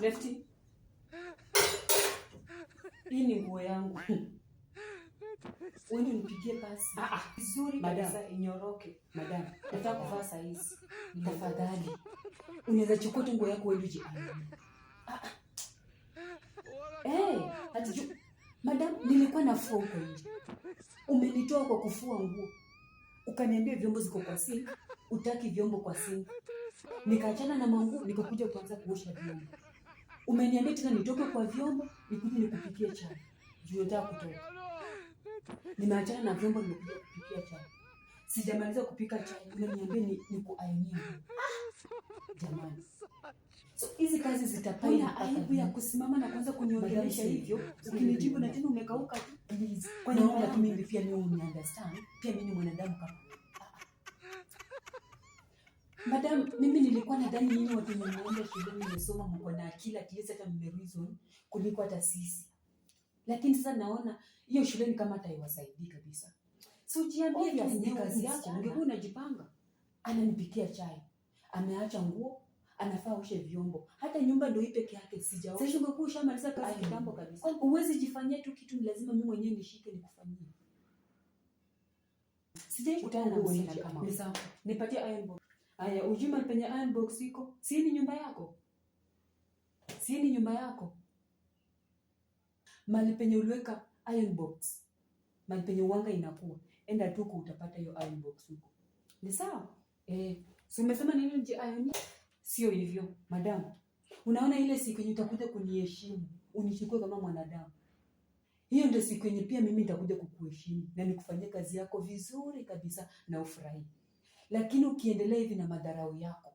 Lefty. Hii ni nguo yangu. Wewe unipigie pasi. Vizuri kabisa inyoroke. Madam, nataka kuvaa saa hizi. Tafadhali. Unaweza chukua nguo yako wewe uje. Madam, nilikuwa nafua huko nje. Umenitoa kwa kufua nguo. Ukaniambia vyombo ziko kwa sink, utaki vyombo kwa sink. Nikaachana na manguo, nikakuja kuanza kuosha vyombo. Umeniambia tena nitoke kwa vyombo, nikuje nikupikie chai. Juu nataka kutoka. Nimeachana na vyombo nimekuja kupikia chai. Sijamaliza kupika chai, unaniambia nikuainie. Jamani. So hizi kazi zitapaya aibu ya kusimama na kuanza kuniongelesha hivyo. Ukinijibu na tena umekauka tu. Please. Kwa nini unataka mimi pia mimi uniunderstand? Pia mimi ni mwanadamu kama. Madam, mimi nilikuwa nadhani nyinyi watu mnaenda shuleni mmesoma mko na akili at least hata mmereason kuliko hata sisi. Lakini sasa naona hiyo shuleni kama haiwasaidii kabisa. So jiambie ni kazi yako, ungekuwa unajipanga. Ananipikia chai. Ameacha nguo, anafaa oshe vyombo. Hata nyumba ndio peke yake sijaosha. Sasa ungekuwa ushamaliza kazi kitambo kabisa. Uwezi jifanyia tu kitu, ni lazima mimi mwenyewe nishike nikufanyie. Sijaikutana na wewe kama ni sawa. Nipatie iron box. Aya, ujuma penye iron box iko. Si ni nyumba yako? Si ni nyumba yako? Mali penye uliweka iron box. Mali penye uwanga inakuwa. Enda tu utapata hiyo iron box huko. Ni sawa? So umesema nini nje iron? Sio hivyo, madam. Unaona ile siku yenye utakuja kuniheshimu, unichukue kama mwanadamu. Hiyo ndio siku yenye pia mimi nitakuja kukuheshimu na nikufanyie kazi yako vizuri kabisa na ufurahi. Lakini ukiendelea hivi na madharau yako,